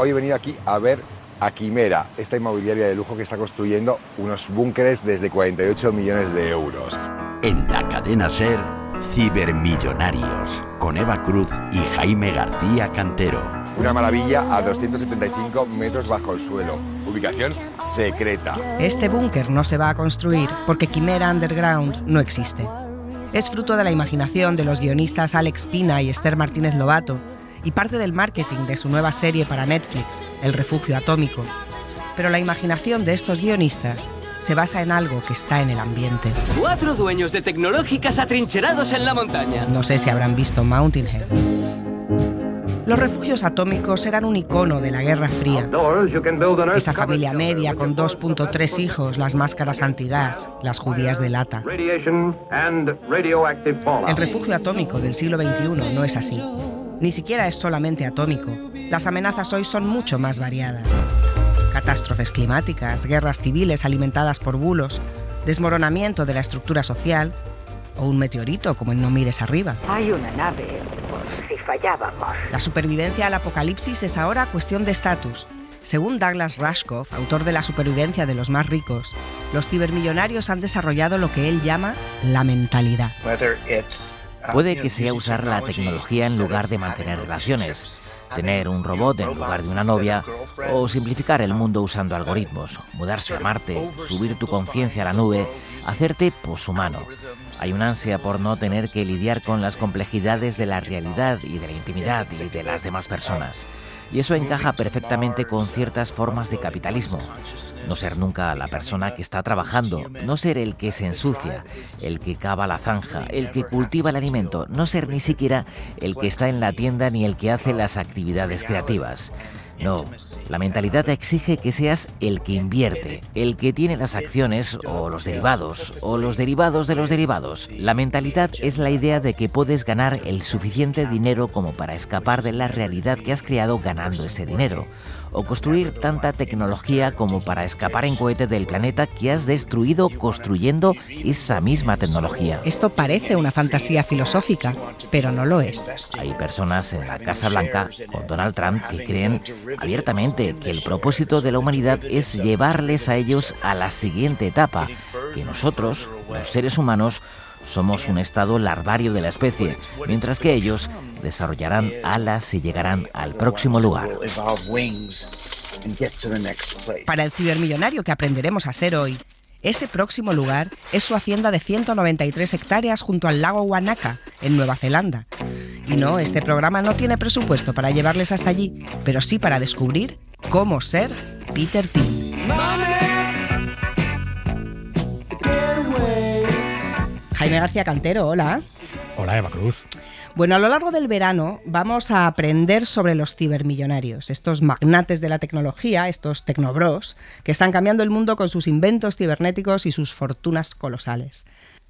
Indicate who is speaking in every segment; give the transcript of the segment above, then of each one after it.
Speaker 1: Hoy he venido aquí a ver a Quimera, esta inmobiliaria de lujo que está construyendo unos búnkeres desde 48 millones de euros.
Speaker 2: En la cadena SER, Cibermillonarios, con Eva Cruz y Jaime García Cantero.
Speaker 1: Una maravilla a 275 metros bajo el suelo. Ubicación secreta.
Speaker 3: Este búnker no se va a construir porque Quimera Underground no existe. Es fruto de la imaginación de los guionistas Alex Pina y Esther Martínez Lobato y parte del marketing de su nueva serie para Netflix, El Refugio Atómico. Pero la imaginación de estos guionistas se basa en algo que está en el ambiente.
Speaker 4: 4 dueños de tecnológicas atrincherados en la montaña.
Speaker 3: No sé si habrán visto Mountain Head. Los refugios atómicos eran un icono de la Guerra Fría. Esa familia media con 2.3 hijos, las máscaras antigas, las judías de lata. El refugio atómico del siglo XXI no es así. Ni siquiera es solamente atómico. Las amenazas hoy son mucho más variadas. Catástrofes climáticas, guerras civiles alimentadas por bulos, desmoronamiento de la estructura social o un meteorito como en No mires arriba.
Speaker 5: Hay una nave por si fallábamos.
Speaker 3: La supervivencia al apocalipsis es ahora cuestión de estatus. Según Douglas Rushkoff, autor de La supervivencia de los más ricos, los cibermillonarios han desarrollado lo que él llama la mentalidad.
Speaker 6: Puede que sea usar la tecnología en lugar de mantener relaciones, tener un robot en lugar de una novia o simplificar el mundo usando algoritmos, mudarse a Marte, subir tu conciencia a la nube, hacerte poshumano. Hay una ansia por no tener que lidiar con las complejidades de la realidad y de la intimidad y de las demás personas. Y eso encaja perfectamente con ciertas formas de capitalismo. No ser nunca la persona que está trabajando, no ser el que se ensucia, el que cava la zanja, el que cultiva el alimento, no ser ni siquiera el que está en la tienda ni el que hace las actividades creativas. No, la mentalidad exige que seas el que invierte, el que tiene las acciones o los derivados de los derivados. La mentalidad es la idea de que puedes ganar el suficiente dinero como para escapar de la realidad que has creado ganando ese dinero, o construir tanta tecnología como para escapar en cohete del planeta que has destruido construyendo esa misma tecnología.
Speaker 3: Esto parece una fantasía filosófica, pero no lo es.
Speaker 6: Hay personas en la Casa Blanca con Donald Trump que creen abiertamente que el propósito de la humanidad es llevarles a ellos a la siguiente etapa, que nosotros, los seres humanos, somos un estado larvario de la especie, mientras que ellos desarrollarán alas y llegarán al próximo lugar.
Speaker 3: Para el cibermillonario que aprenderemos a ser hoy, ese próximo lugar es su hacienda de 193 hectáreas junto al lago Wanaka, en Nueva Zelanda. Y no, este programa no tiene presupuesto para llevarles hasta allí, pero sí para descubrir cómo ser Peter Thiel. Jaime García Cantero, hola.
Speaker 7: Hola, Eva Cruz.
Speaker 3: Bueno, a lo largo del verano vamos a aprender sobre los cibermillonarios, estos magnates de la tecnología, estos tecnobros, que están cambiando el mundo con sus inventos cibernéticos y sus fortunas colosales.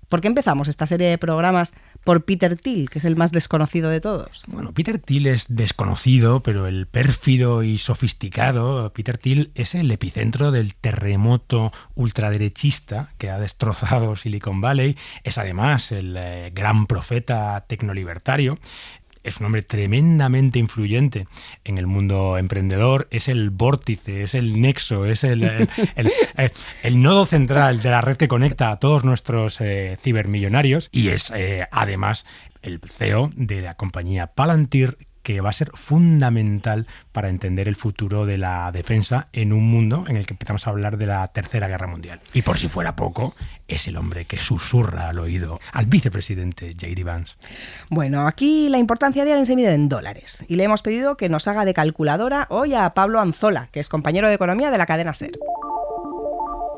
Speaker 3: ¿Por qué empezamos esta serie de programas por Peter Thiel, que es el más desconocido de todos?
Speaker 7: Bueno, Peter Thiel es desconocido, pero el pérfido y sofisticado Peter Thiel es el epicentro del terremoto ultraderechista que ha destrozado Silicon Valley. Es además el gran profeta tecnolibertario. Es un hombre tremendamente influyente en el mundo emprendedor, es el vórtice, es el nexo, es el nodo central de la red que conecta a todos nuestros cibermillonarios y es además el CEO de la compañía Palantir, que va a ser fundamental para entender el futuro de la defensa en un mundo en el que empezamos a hablar de la Tercera Guerra Mundial. Y por si fuera poco, es el hombre que susurra al oído al vicepresidente J.D. Vance.
Speaker 3: Bueno, aquí la importancia de alguien se mide en dólares y le hemos pedido que nos haga de calculadora hoy a Pablo Anzola, que es compañero de economía de la cadena SER.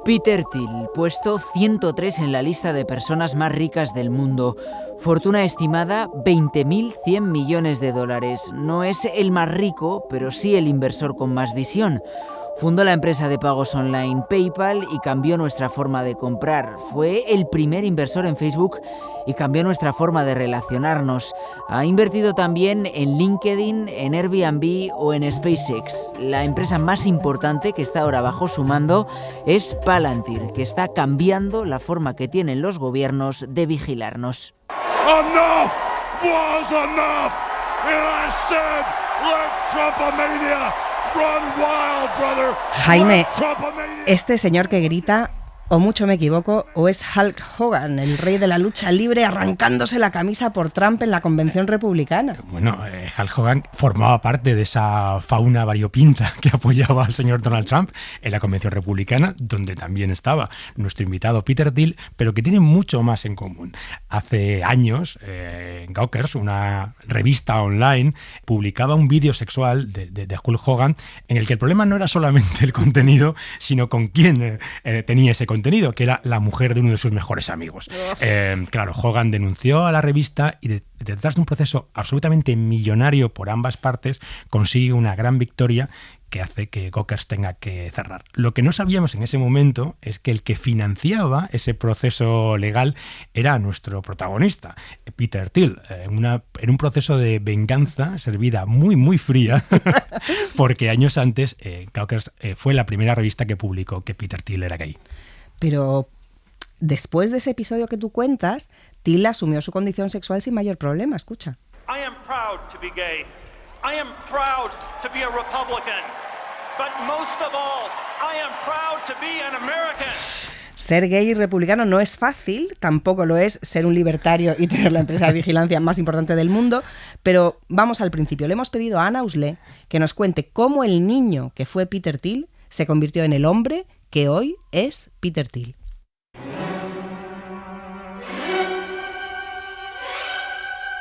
Speaker 8: Peter Thiel, puesto 103 en la lista de personas más ricas del mundo. Fortuna estimada 20.100 millones de dólares. No es el más rico, pero sí el inversor con más visión. Fundó la empresa de pagos online PayPal y cambió nuestra forma de comprar. Fue el primer inversor en Facebook y cambió nuestra forma de relacionarnos. Ha invertido también en LinkedIn, en Airbnb o en SpaceX. La empresa más importante que está ahora bajo su mando es Palantir, que está cambiando la forma que tienen los gobiernos de vigilarnos.
Speaker 9: Enough was enough! And I said, let Trumpomania
Speaker 3: Jaime, este señor que grita, o mucho me equivoco, o es Hulk Hogan, el rey de la lucha libre, arrancándose la camisa por Trump en la convención republicana.
Speaker 7: Bueno, Hulk Hogan formaba parte de esa fauna variopinta que apoyaba al señor Donald Trump en la convención republicana, donde también estaba nuestro invitado Peter Thiel, pero que tiene mucho más en común. Hace años, Gawkers, una revista online, publicaba un vídeo sexual de Hulk Hogan en el que el problema no era solamente el contenido, sino con quién tenía ese contenido, que era la mujer de uno de sus mejores amigos. Claro, Hogan denunció a la revista y detrás de un proceso absolutamente millonario por ambas partes, consigue una gran victoria que hace que Gawkers tenga que cerrar. Lo que no sabíamos en ese momento es que el que financiaba ese proceso legal era nuestro protagonista, Peter Thiel, en un proceso de venganza servida muy, muy fría, porque años antes Gawkers fue la primera revista que publicó que Peter Thiel era gay.
Speaker 3: Pero después de ese episodio que tú cuentas, Thiel asumió su condición sexual sin mayor problema, escucha.
Speaker 9: I am proud to be gay. I am proud to be a Republican. But most of all, I am proud to be an American.
Speaker 3: Ser gay y republicano no es fácil, tampoco lo es ser un libertario y tener la empresa de vigilancia más importante del mundo, pero vamos al principio. Le hemos pedido a Ana Usle que nos cuente cómo el niño que fue Peter Thiel se convirtió en el hombre que hoy es Peter Thiel.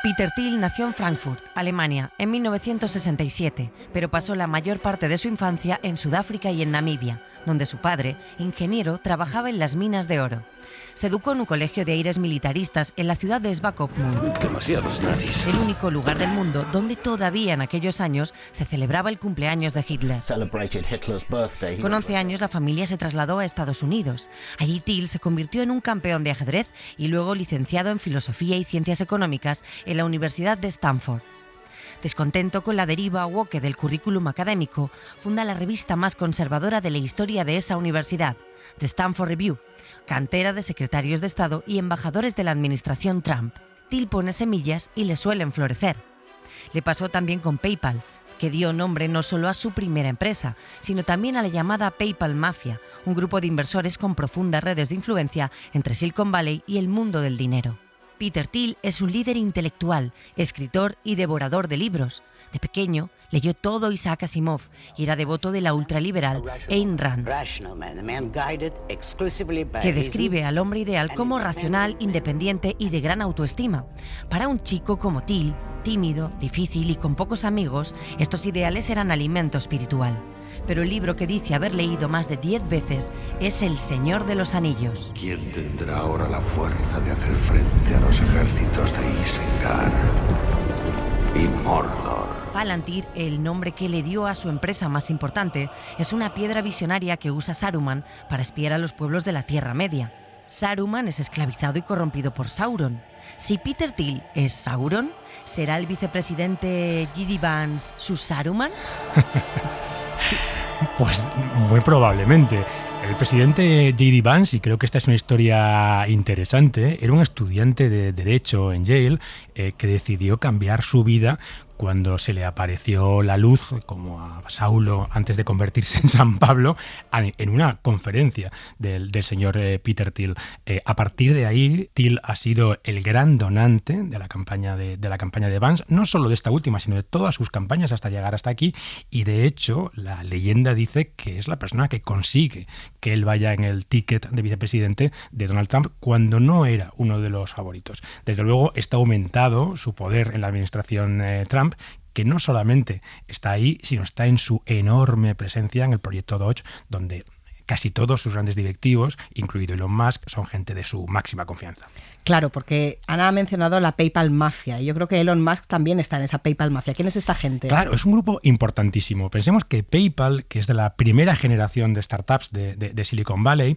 Speaker 10: Peter Thiel nació en Frankfurt, Alemania, en 1967, pero pasó la mayor parte de su infancia en Sudáfrica y en Namibia, donde su padre, ingeniero, trabajaba en las minas de oro. Se educó en un colegio de aires militaristas en la ciudad de Svakopmund.
Speaker 11: Demasiados nazis.
Speaker 10: El único lugar del mundo donde todavía en aquellos años se celebraba el cumpleaños de Hitler. Con 11 años la familia se trasladó a Estados Unidos. Allí Thiel se convirtió en un campeón de ajedrez y luego licenciado en Filosofía y Ciencias Económicas en la Universidad de Stanford. Descontento con la deriva woke del currículum académico, funda la revista más conservadora de la historia de esa universidad, The Stanford Review, cantera de secretarios de Estado y embajadores de la administración Trump. Thiel pone semillas y le suelen florecer. Le pasó también con PayPal, que dio nombre no solo a su primera empresa, sino también a la llamada PayPal Mafia, un grupo de inversores con profundas redes de influencia entre Silicon Valley y el mundo del dinero. Peter Thiel es un líder intelectual, escritor y devorador de libros. De pequeño, leyó todo Isaac Asimov y era devoto de la ultraliberal Ayn Rand, que describe al hombre ideal como racional, independiente y de gran autoestima. Para un chico como Thiel, tímido, difícil y con pocos amigos, estos ideales eran alimento espiritual. Pero el libro que dice haber leído más de 10 veces es El Señor de los Anillos.
Speaker 11: ¿Quién tendrá ahora la fuerza de hacer frente a los ejércitos de Isengard y Mordor?
Speaker 10: Palantir, el nombre que le dio a su empresa más importante, es una piedra visionaria que usa Saruman para espiar a los pueblos de la Tierra Media. Saruman es esclavizado y corrompido por Sauron. Si Peter Thiel es Sauron, ¿será el vicepresidente J.D. Vance su Saruman?
Speaker 7: Pues muy probablemente. El presidente J.D. Vance, y creo que esta es una historia interesante, era un estudiante de Derecho en Yale que decidió cambiar su vida cuando se le apareció la luz, como a Saulo antes de convertirse en San Pablo, en una conferencia del señor Peter Thiel. A partir de ahí, Thiel ha sido el gran donante de la campaña de Vance, no solo de esta última, sino de todas sus campañas hasta llegar hasta aquí, y de hecho la leyenda dice que es la persona que consigue que él vaya en el ticket de vicepresidente de Donald Trump cuando no era uno de los favoritos. Desde luego está aumentado su poder en la administración Trump, que no solamente está ahí, sino está en su enorme presencia en el proyecto Doge, donde casi todos sus grandes directivos, incluido Elon Musk, son gente de su máxima confianza.
Speaker 3: Claro, porque Ana ha mencionado la PayPal Mafia y yo creo que Elon Musk también está en esa PayPal Mafia. ¿Quién es esta gente?
Speaker 7: Claro, es un grupo importantísimo. Pensemos que PayPal, que es de la primera generación de startups de Silicon Valley,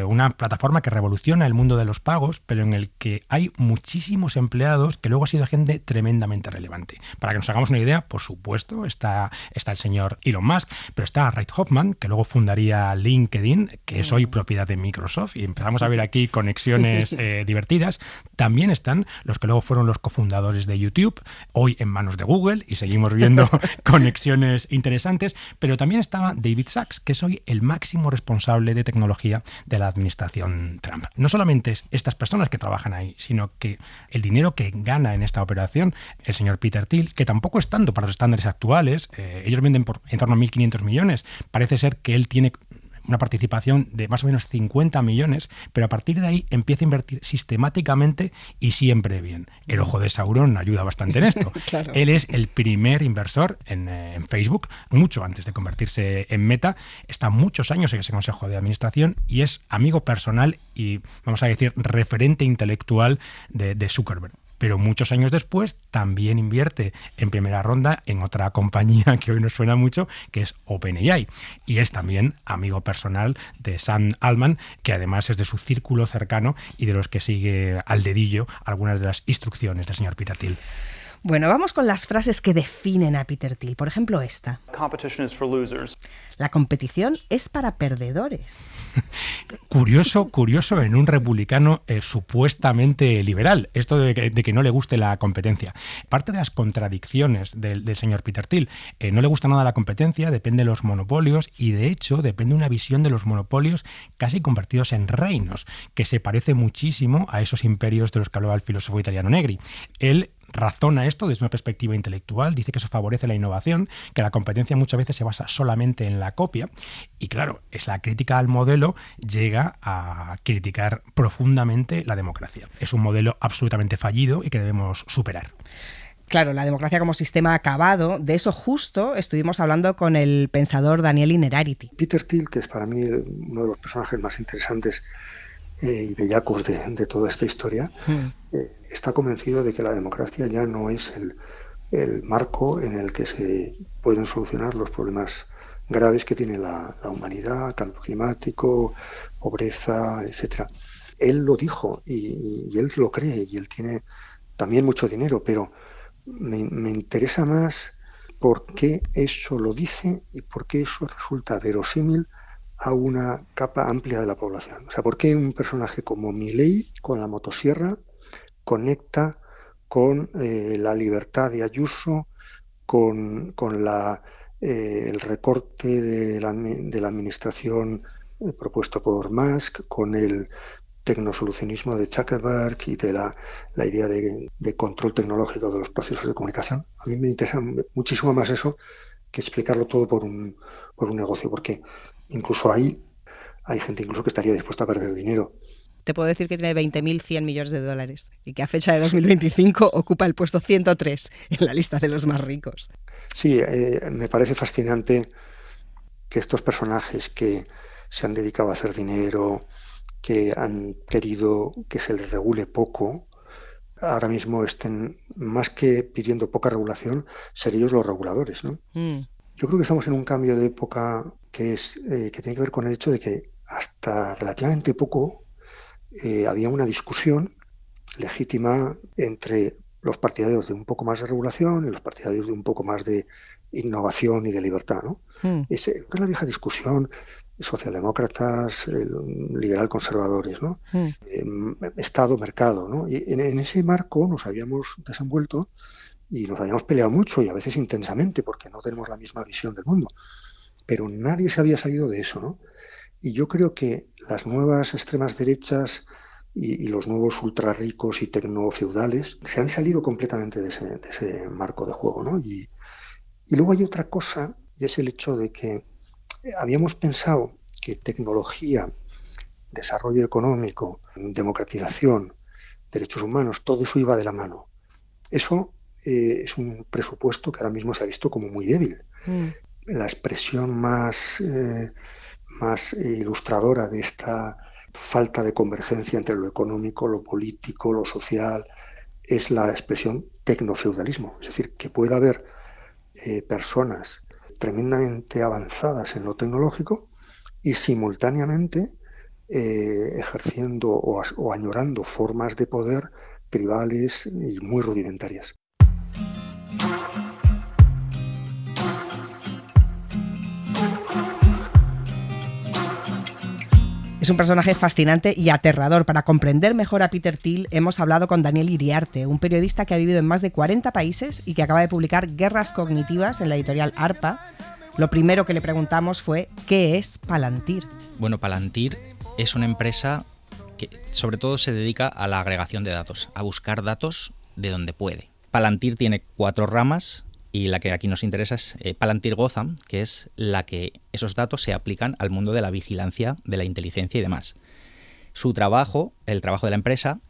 Speaker 7: una plataforma que revoluciona el mundo de los pagos, pero en el que hay muchísimos empleados que luego ha sido gente tremendamente relevante. Para que nos hagamos una idea, por supuesto, está el señor Elon Musk, pero está Reid Hoffman, que luego fundaría LinkedIn, que es hoy propiedad de Microsoft, y empezamos a ver aquí conexiones divertidas. conocidas. También están los que luego fueron los cofundadores de YouTube, hoy en manos de Google, y seguimos viendo conexiones interesantes. Pero también estaba David Sacks, que es hoy el máximo responsable de tecnología de la administración Trump. No solamente es estas personas que trabajan ahí, sino que el dinero que gana en esta operación el señor Peter Thiel, que tampoco es tanto para los estándares actuales, ellos venden por en torno a 1.500 millones, parece ser que él tiene una participación de más o menos 50 millones, pero a partir de ahí empieza a invertir sistemáticamente y siempre bien. El ojo de Sauron ayuda bastante en esto. Claro. Él es el primer inversor en Facebook, mucho antes de convertirse en Meta. Está muchos años en ese consejo de administración y es amigo personal y, vamos a decir, referente intelectual de Zuckerberg. Pero muchos años después también invierte en primera ronda en otra compañía que hoy nos suena mucho, que es OpenAI. Y es también amigo personal de Sam Altman, que además es de su círculo cercano y de los que sigue al dedillo algunas de las instrucciones del señor Peter Thiel.
Speaker 3: Bueno, vamos con las frases que definen a Peter Thiel. Por ejemplo, esta. La competición es para perdedores.
Speaker 7: Curioso en un republicano supuestamente liberal, esto de que no le guste la competencia. Parte de las contradicciones del señor Peter Thiel, no le gusta nada la competencia, depende de los monopolios y de hecho depende de una visión de los monopolios casi convertidos en reinos, que se parece muchísimo a esos imperios de los que hablaba el filósofo italiano Negri. Él razona esto desde una perspectiva intelectual, dice que eso favorece la innovación, que la competencia muchas veces se basa solamente en la copia y claro, es la crítica al modelo llega a criticar profundamente la democracia. Es un modelo absolutamente fallido y que debemos superar.
Speaker 3: Claro, la democracia como sistema acabado, de eso justo estuvimos hablando con el pensador Daniel Innerarity.
Speaker 12: Peter Thiel, que es para mí uno de los personajes más interesantes y bellacos de toda esta historia, está convencido de que la democracia ya no es el marco en el que se pueden solucionar los problemas graves que tiene la humanidad, cambio climático, pobreza, etcétera. Él lo dijo y él lo cree y él tiene también mucho dinero, pero me interesa más por qué eso lo dice y por qué eso resulta verosímil a una capa amplia de la población. O sea, ¿por qué un personaje como Milei con la motosierra conecta con la libertad de Ayuso, con el recorte de la administración propuesto por Musk, con el tecnosolucionismo de Zuckerberg y de la idea de control tecnológico de los procesos de comunicación? A mí me interesa muchísimo más eso que explicarlo todo por un negocio, porque incluso hay gente incluso que estaría dispuesta a perder dinero.
Speaker 3: Te puedo decir que tiene 20.100 millones de dólares y que a fecha de 2025 ocupa el puesto 103 en la lista de los más ricos.
Speaker 12: Sí, me parece fascinante que estos personajes que se han dedicado a hacer dinero, que han querido que se les regule poco, ahora mismo estén, más que pidiendo poca regulación, ser ellos los reguladores, ¿no? Yo creo que estamos en un cambio de época que tiene que ver con el hecho de que hasta relativamente poco había una discusión legítima entre los partidarios de un poco más de regulación y los partidarios de un poco más de innovación y de libertad, ¿no? Es la vieja discusión socialdemócratas, liberal-conservadores, ¿no? Estado, mercado, ¿no? Y en ese marco nos habíamos desenvuelto y nos habíamos peleado mucho y a veces intensamente porque no tenemos la misma visión del mundo. Pero nadie se había salido de eso, ¿no? Y yo creo que las nuevas extremas derechas y los nuevos ultrarricos y tecnofeudales se han salido completamente de ese marco de juego, ¿no? Y luego hay otra cosa, y es el hecho de que habíamos pensado que tecnología, desarrollo económico, democratización, derechos humanos, todo eso iba de la mano. Eso es un presupuesto que ahora mismo se ha visto como muy débil. La expresión más ilustradora de esta falta de convergencia entre lo económico, lo político, lo social, es la expresión tecnofeudalismo. Es decir, que pueda haber personas tremendamente avanzadas en lo tecnológico y simultáneamente ejerciendo o añorando formas de poder tribales y muy rudimentarias.
Speaker 3: Es un personaje fascinante y aterrador. Para comprender mejor a Peter Thiel hemos hablado con Daniel Iriarte, un periodista que ha vivido en más de 40 países y que acaba de publicar Guerras Cognitivas en la editorial ARPA. Lo primero que le preguntamos fue ¿qué es Palantir?
Speaker 13: Bueno, Palantir es una empresa que sobre todo se dedica a la agregación de datos, a buscar datos de donde puede. Palantir tiene 4 ramas y la que aquí nos interesa es Palantir Gotham, que es la que esos datos se aplican al mundo de la vigilancia, de la inteligencia y demás. Su trabajo, el trabajo de la empresa,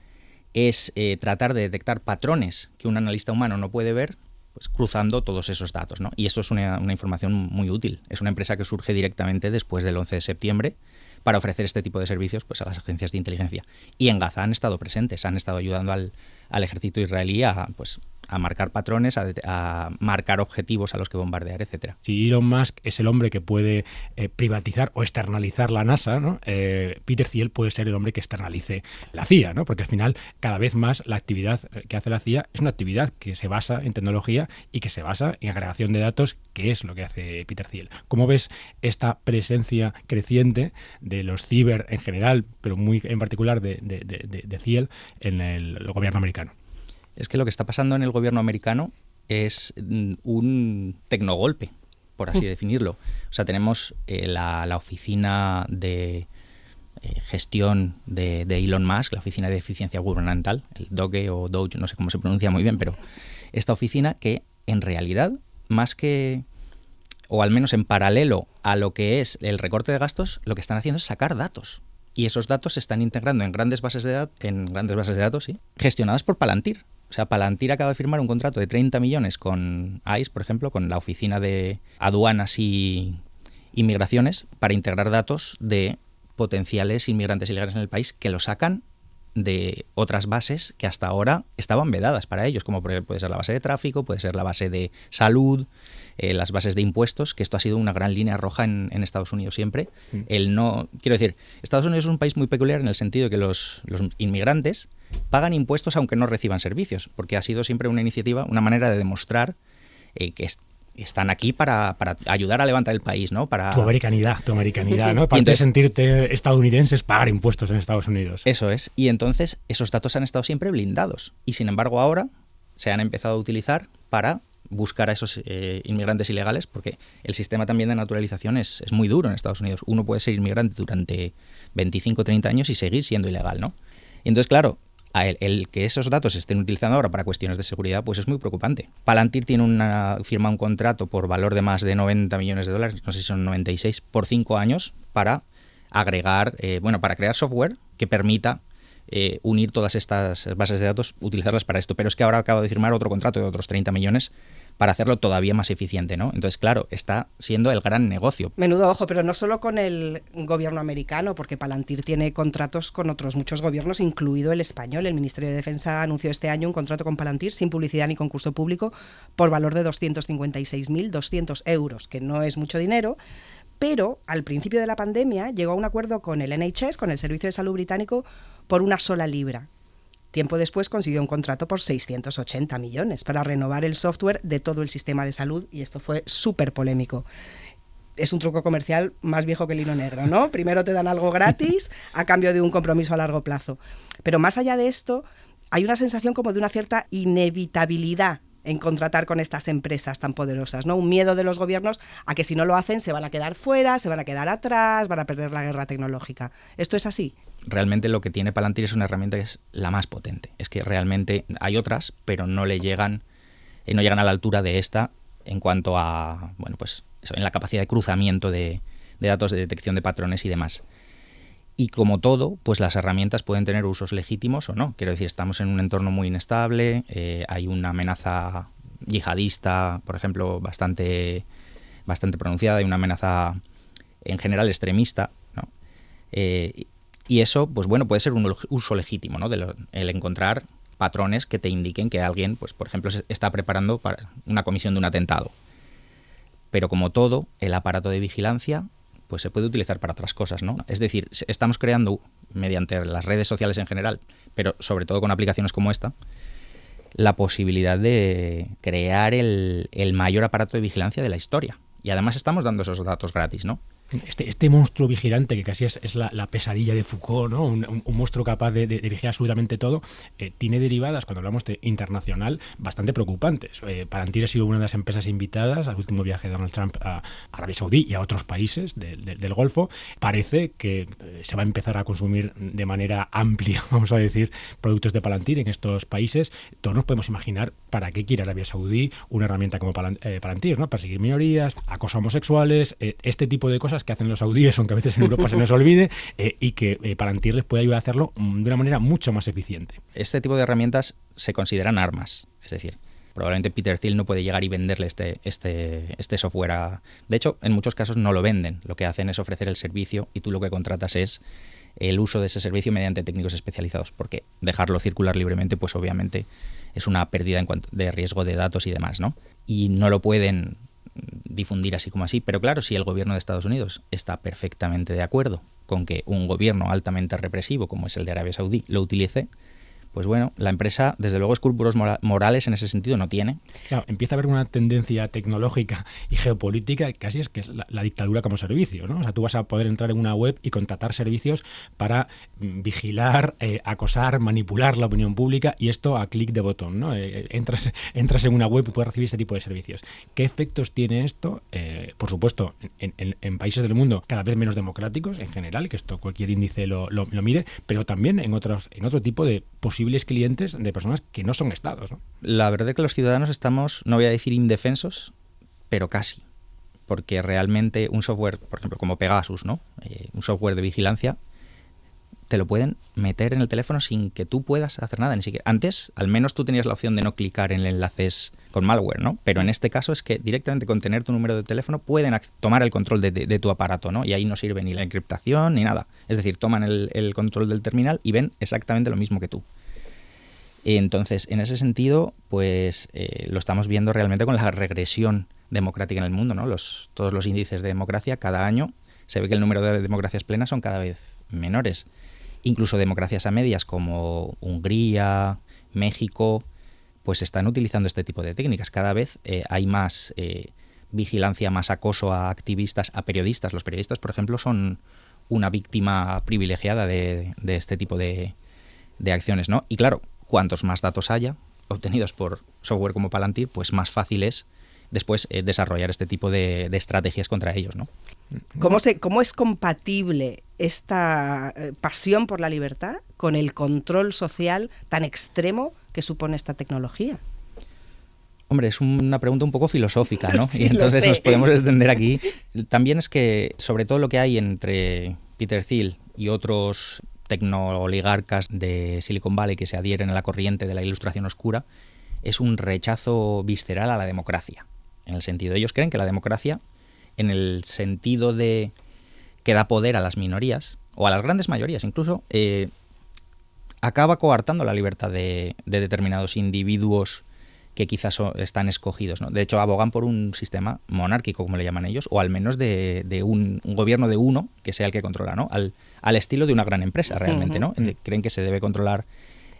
Speaker 13: es tratar de detectar patrones que un analista humano no puede ver, pues cruzando todos esos datos, ¿no? Y eso es una información muy útil. Es una empresa que surge directamente después del 11 de septiembre para ofrecer este tipo de servicios pues, a las agencias de inteligencia. Y en Gaza han estado presentes, han estado ayudando al ejército israelí a marcar patrones, a marcar objetivos a los que bombardear, etcétera.
Speaker 7: Si Elon Musk es el hombre que puede privatizar o externalizar la NASA, ¿no? Peter Thiel puede ser el hombre que externalice la CIA, ¿no? Porque al final cada vez más la actividad que hace la CIA es una actividad que se basa en tecnología y que se basa en agregación de datos, que es lo que hace Peter Thiel. ¿Cómo ves esta presencia creciente de los ciber en general, pero muy en particular de Thiel en el gobierno americano?
Speaker 13: Es que lo que está pasando en el gobierno americano es un tecnogolpe, por así definirlo. O sea, tenemos la oficina de gestión de Elon Musk, la oficina de eficiencia gubernamental, el DOGE o DOGE, no sé cómo se pronuncia muy bien, pero esta oficina que en realidad, más que, o al menos en paralelo a lo que es el recorte de gastos, lo que están haciendo es sacar datos. Y esos datos se están integrando en grandes bases de datos, ¿sí? Gestionadas por Palantir. O sea, Palantir acaba de firmar un contrato de 30 millones con ICE, por ejemplo, con la Oficina de Aduanas y Inmigraciones, para integrar datos de potenciales inmigrantes ilegales en el país que lo sacan de otras bases que hasta ahora estaban vedadas para ellos, como puede ser la base de tráfico, puede ser la base de salud, las bases de impuestos, que esto ha sido una gran línea roja en Estados Unidos siempre. Quiero decir, Estados Unidos es un país muy peculiar en el sentido de que los inmigrantes pagan impuestos aunque no reciban servicios, porque ha sido siempre una iniciativa, una manera de demostrar que están aquí para ayudar a levantar el país, ¿no? Para
Speaker 7: tu americanidad, ¿no? Para entonces, sentirte estadounidenses, pagar impuestos en Estados Unidos.
Speaker 13: Eso es. Y entonces esos datos han estado siempre blindados. Y sin embargo ahora se han empezado a utilizar para buscar a esos inmigrantes ilegales, porque el sistema también de naturalización es muy duro en Estados Unidos. Uno puede ser inmigrante durante 25 o 30 años y seguir siendo ilegal, ¿no? Y entonces, claro, el que esos datos se estén utilizando ahora para cuestiones de seguridad, pues es muy preocupante. Palantir firma un contrato por valor de más de 90 millones de dólares, no sé si son 96, por 5 años, para agregar, para crear software que permita unir todas estas bases de datos, utilizarlas para esto. Pero es que ahora acabo de firmar otro contrato de otros 30 millones para hacerlo todavía más eficiente, ¿no? Entonces, claro, está siendo el gran negocio.
Speaker 3: Menudo ojo, pero no solo con el gobierno americano, porque Palantir tiene contratos con otros muchos gobiernos, incluido el español. El Ministerio de Defensa anunció este año un contrato con Palantir sin publicidad ni concurso público por valor de 256.200 euros, que no es mucho dinero, pero al principio de la pandemia llegó a un acuerdo con el NHS, con el Servicio de Salud Británico, por una sola libra. Tiempo después consiguió un contrato por 680 millones para renovar el software de todo el sistema de salud, y esto fue súper polémico. Es un truco comercial más viejo que el hilo negro, ¿no? Primero te dan algo gratis a cambio de un compromiso a largo plazo. Pero más allá de esto, hay una sensación como de una cierta inevitabilidad en contratar con estas empresas tan poderosas, ¿no? Un miedo de los gobiernos a que si no lo hacen se van a quedar fuera, se van a quedar atrás, van a perder la guerra tecnológica. ¿Esto es así?
Speaker 13: Realmente lo que tiene Palantir es una herramienta que es la más potente. Es que realmente hay otras, pero no llegan a la altura de esta en cuanto a, en la capacidad de cruzamiento de datos, de detección de patrones y demás. Y como todo, pues las herramientas pueden tener usos legítimos o no. Quiero decir, estamos en un entorno muy inestable, hay una amenaza yihadista, por ejemplo, bastante pronunciada, hay una amenaza en general extremista, ¿no? Y eso, pues bueno, puede ser un uso legítimo, ¿no? El encontrar patrones que te indiquen que alguien, pues por ejemplo, se está preparando para una comisión de un atentado. Pero como todo, el aparato de vigilancia pues se puede utilizar para otras cosas, ¿no? Es decir, estamos creando, mediante las redes sociales en general, pero sobre todo con aplicaciones como esta, la posibilidad de crear el mayor aparato de vigilancia de la historia. Y además estamos dando esos datos gratis, ¿no?
Speaker 7: Este monstruo vigilante, que casi es la pesadilla de Foucault, ¿no? Un monstruo capaz de vigilar absolutamente todo, tiene derivadas, cuando hablamos de internacional, bastante preocupantes. Palantir ha sido una de las empresas invitadas al último viaje de Donald Trump a Arabia Saudí y a otros países del Golfo. Parece que se va a empezar a consumir de manera amplia, vamos a decir, productos de Palantir en estos países. Todos nos podemos imaginar para qué quiere Arabia Saudí una herramienta como Palantir, ¿no? Perseguir minorías, acoso a homosexuales, este tipo de cosas que hacen los saudíes, aunque a veces en Europa se nos olvide, y que Palantir les puede ayudar a hacerlo de una manera mucho más eficiente.
Speaker 13: Este tipo de herramientas se consideran armas, es decir, probablemente Peter Thiel no puede llegar y venderle este software De hecho, en muchos casos no lo venden, lo que hacen es ofrecer el servicio y tú lo que contratas es el uso de ese servicio mediante técnicos especializados, porque dejarlo circular libremente, pues obviamente es una pérdida en cuanto de riesgo de datos y demás, ¿no? Y no lo pueden difundir así como así, pero claro, si el gobierno de Estados Unidos está perfectamente de acuerdo con que un gobierno altamente represivo como es el de Arabia Saudí lo utilice, pues bueno, la empresa, desde luego, escrúpulos morales en ese sentido no tiene.
Speaker 7: Claro, empieza a haber una tendencia tecnológica y geopolítica, casi es que es la dictadura como servicio, ¿no? O sea, tú vas a poder entrar en una web y contratar servicios para vigilar, acosar, manipular la opinión pública, y esto a clic de botón, ¿no? Entras en una web y puedes recibir este tipo de servicios. ¿Qué efectos tiene esto? Por supuesto, en países del mundo cada vez menos democráticos en general, que esto cualquier índice lo mide, pero también en otro tipo de posibles clientes de personas que no son estados, ¿no?
Speaker 13: La verdad es que los ciudadanos estamos, no voy a decir indefensos, pero casi. Porque realmente un software, por ejemplo, como Pegasus, ¿no? Un software de vigilancia, te lo pueden meter en el teléfono sin que tú puedas hacer nada, ni siquiera. Antes, al menos tú tenías la opción de no clicar en enlaces con malware, ¿no? Pero en este caso es que directamente con tener tu número de teléfono pueden tomar el control de tu aparato, ¿no? Y ahí no sirve ni la encriptación ni nada. Es decir, toman el control del terminal y ven exactamente lo mismo que tú. Entonces, en ese sentido, pues lo estamos viendo realmente con la regresión democrática en el mundo, ¿no? Todos los índices de democracia, cada año se ve que el número de democracias plenas son cada vez menores. Incluso democracias a medias como Hungría, México, pues están utilizando este tipo de técnicas. Cada vez hay más vigilancia, más acoso a activistas, a periodistas. Los periodistas, por ejemplo, son una víctima privilegiada de este tipo de acciones, ¿no? Y claro, cuantos más datos haya obtenidos por software como Palantir, pues más fácil es después desarrollar este tipo de estrategias contra ellos, ¿no?
Speaker 3: ¿Cómo es compatible esta pasión por la libertad con el control social tan extremo que supone esta tecnología?
Speaker 13: Hombre, es una pregunta un poco filosófica, ¿no?
Speaker 3: Sí,
Speaker 13: y entonces nos podemos extender aquí. También es que, sobre todo lo que hay entre Peter Thiel y otros tecnooligarcas de Silicon Valley que se adhieren a la corriente de la ilustración oscura, es un rechazo visceral a la democracia. En el sentido, ellos creen que la democracia, en el sentido de que da poder a las minorías, o a las grandes mayorías incluso, acaba coartando la libertad de determinados individuos que quizás están escogidos, ¿no? De hecho, abogan por un sistema monárquico, como le llaman ellos, o al menos de un gobierno de uno, que sea el que controla, ¿no? Al estilo de una gran empresa, realmente, ¿no? Creen que se debe controlar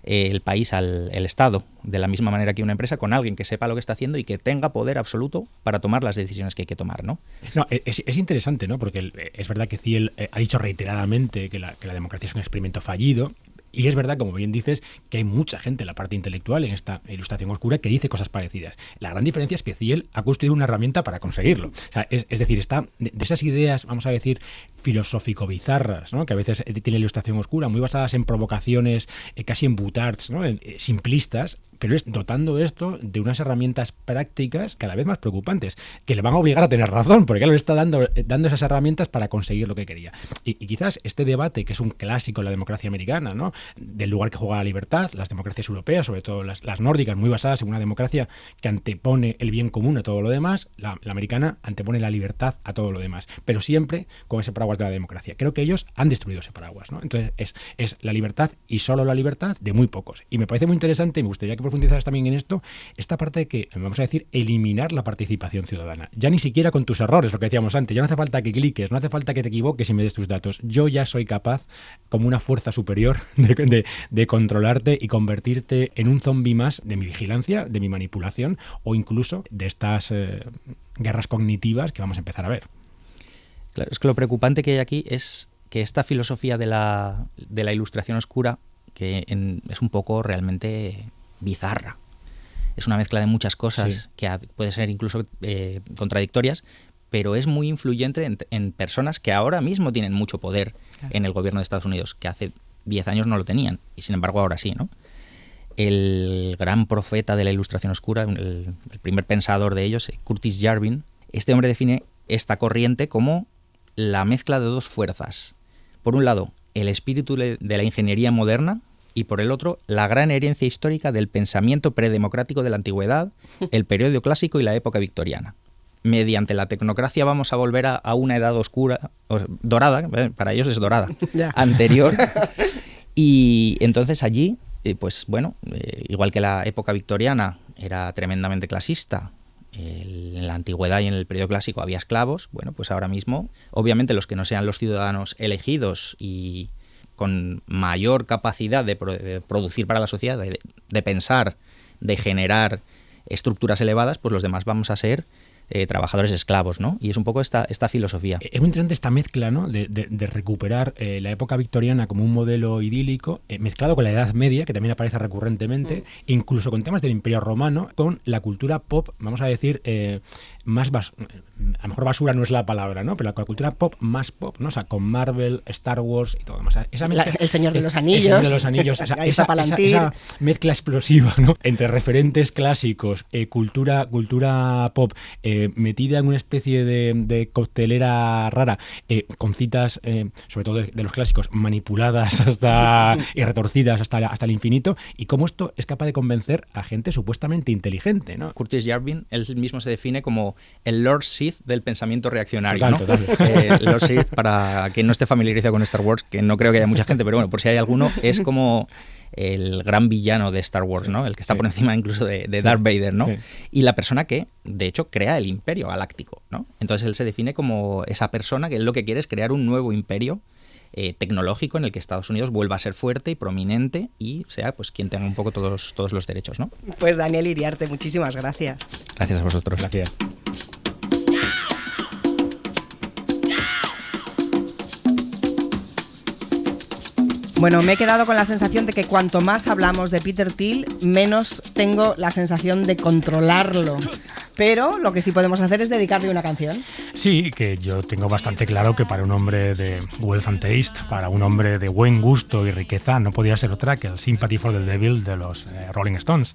Speaker 13: el país, el Estado, de la misma manera que una empresa, con alguien que sepa lo que está haciendo y que tenga poder absoluto para tomar las decisiones que hay que tomar, ¿no?
Speaker 7: No, es interesante, ¿no? Porque es verdad que Thiel ha dicho reiteradamente que la democracia es un experimento fallido. Y es verdad, como bien dices, que hay mucha gente en la parte intelectual, en esta ilustración oscura, que dice cosas parecidas. La gran diferencia es que Thiel ha construido una herramienta para conseguirlo. O sea, es decir, está de esas ideas, vamos a decir, filosófico-bizarras, ¿no? Que a veces tiene la ilustración oscura, muy basadas en provocaciones, casi en butards, ¿no? Simplistas, pero es dotando esto de unas herramientas prácticas cada vez más preocupantes, que le van a obligar a tener razón, porque él le está dando esas herramientas para conseguir lo que quería. Y quizás este debate, que es un clásico en la democracia americana, ¿no? Del lugar que juega la libertad, las democracias europeas, sobre todo las nórdicas, muy basadas en una democracia que antepone el bien común a todo lo demás, la americana antepone la libertad a todo lo demás, pero siempre con ese paraguas de la democracia. Creo que ellos han destruido ese paraguas, ¿no? Entonces es la libertad y solo la libertad de muy pocos. Y me parece muy interesante, y me gustaría que profundizaras también en esto, esta parte de que, vamos a decir, eliminar la participación ciudadana. Ya ni siquiera con tus errores, lo que decíamos antes, ya no hace falta que cliques, no hace falta que te equivoques y me des tus datos. Yo ya soy capaz, como una fuerza superior, de controlarte y convertirte en un zombi más de mi vigilancia, de mi manipulación o incluso de estas guerras cognitivas que vamos a empezar a ver.
Speaker 13: Claro, es que lo preocupante que hay aquí es que esta filosofía de la ilustración oscura, que es un poco realmente bizarra, es una mezcla de muchas cosas que puede ser incluso contradictorias, pero es muy influyente en personas que ahora mismo tienen mucho poder en el gobierno de Estados Unidos, que hace 10 años no lo tenían, y sin embargo ahora sí, ¿no? El gran profeta de la ilustración oscura, el primer pensador de ellos, Curtis Yarvin, este hombre define esta corriente como la mezcla de dos fuerzas. Por un lado, el espíritu de la ingeniería moderna, y por el otro, la gran herencia histórica del pensamiento predemocrático de la antigüedad, el periodo clásico y la época victoriana. Mediante la tecnocracia vamos a volver a una edad oscura, dorada, para ellos es dorada, anterior. Y entonces allí, pues bueno, igual que la época victoriana era tremendamente clasista, en la antigüedad y en el periodo clásico había esclavos, bueno, pues ahora mismo, obviamente los que no sean los ciudadanos elegidos y con mayor capacidad de producir para la sociedad, de pensar, de generar estructuras elevadas, pues los demás vamos a ser trabajadores esclavos, ¿no? Y es un poco esta filosofía.
Speaker 7: Es muy interesante esta mezcla, ¿no? de recuperar la época victoriana como un modelo idílico, mezclado con la Edad Media, que también aparece recurrentemente, incluso con temas del Imperio Romano, con la cultura pop, vamos a decir, más a lo mejor basura no es la palabra, ¿no? Pero la cultura pop más pop, ¿no? O sea, con Marvel, Star Wars y todo demás.
Speaker 3: El Señor de los Anillos.
Speaker 7: El Señor de los Anillos. Esa mezcla explosiva, ¿no? Entre referentes clásicos, cultura pop, metida en una especie de coctelera rara, con citas, sobre todo de los clásicos, manipuladas y retorcidas hasta el infinito, y cómo esto es capaz de convencer a gente supuestamente inteligente, ¿no?
Speaker 13: Curtis Yarvin, él mismo se define como el Lord Sith del pensamiento reaccionario.
Speaker 7: Total.
Speaker 13: Lord Sith, para quien no esté familiarizado con Star Wars, que no creo que haya mucha gente, pero bueno, por si hay alguno, es como el gran villano de Star Wars, ¿no? El que está por encima incluso de Darth Vader, ¿no? Sí. Y la persona que, de hecho, crea el imperio galáctico, ¿no? Entonces él se define como esa persona que lo que quiere es crear un nuevo imperio tecnológico en el que Estados Unidos vuelva a ser fuerte y prominente y sea pues quien tenga un poco todos los derechos, ¿no?
Speaker 3: Pues Daniel Iriarte, muchísimas gracias.
Speaker 13: Gracias a vosotros.
Speaker 7: Gracias.
Speaker 3: Bueno, me he quedado con la sensación de que cuanto más hablamos de Peter Thiel, menos tengo la sensación de controlarlo. Pero lo que sí podemos hacer es dedicarle una canción.
Speaker 7: Sí, que yo tengo bastante claro que para un hombre de wealth and taste, para un hombre de buen gusto y riqueza, no podía ser otra que el Sympathy for the Devil de los Rolling Stones.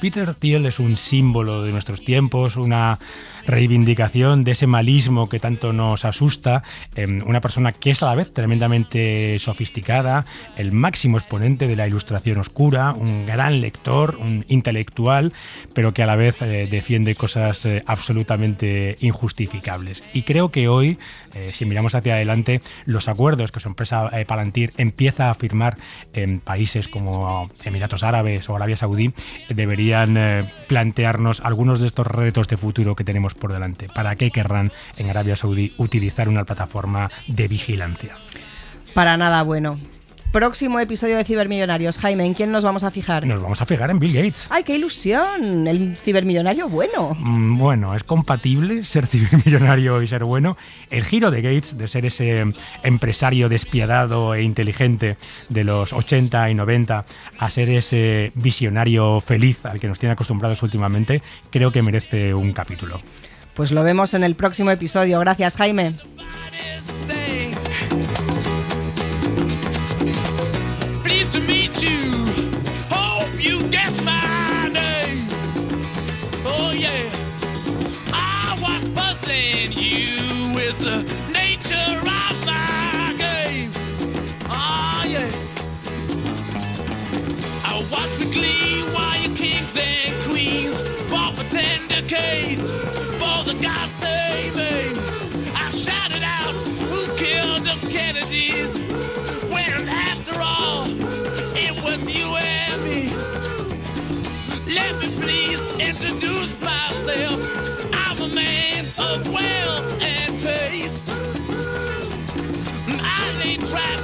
Speaker 7: Peter Thiel es un símbolo de nuestros tiempos, una reivindicación de ese malismo que tanto nos asusta, una persona que es a la vez tremendamente sofisticada, el máximo exponente de la ilustración oscura, un gran lector, un intelectual, pero que a la vez defiende cosas absolutamente injustificables. Y creo que hoy, si miramos hacia adelante, los acuerdos que su empresa Palantir empieza a firmar en países como Emiratos Árabes o Arabia Saudí, deberían plantearnos algunos de estos retos de futuro que tenemos por delante. ¿Para qué querrán en Arabia Saudí utilizar una plataforma de vigilancia?
Speaker 3: Para nada bueno. Próximo episodio de Cibermillonarios. Jaime, ¿en quién nos vamos a fijar?
Speaker 7: Nos vamos a fijar en Bill Gates.
Speaker 3: ¡Ay, qué ilusión! El cibermillonario bueno.
Speaker 7: Bueno, ¿es compatible ser cibermillonario y ser bueno? El giro de Gates de ser ese empresario despiadado e inteligente de los 80 y 90 a ser ese visionario feliz al que nos tiene acostumbrados últimamente, creo que merece un capítulo.
Speaker 3: Pues lo vemos en el próximo episodio. Gracias, Jaime.
Speaker 14: Introduce myself. I'm a man of wealth and taste. I lay track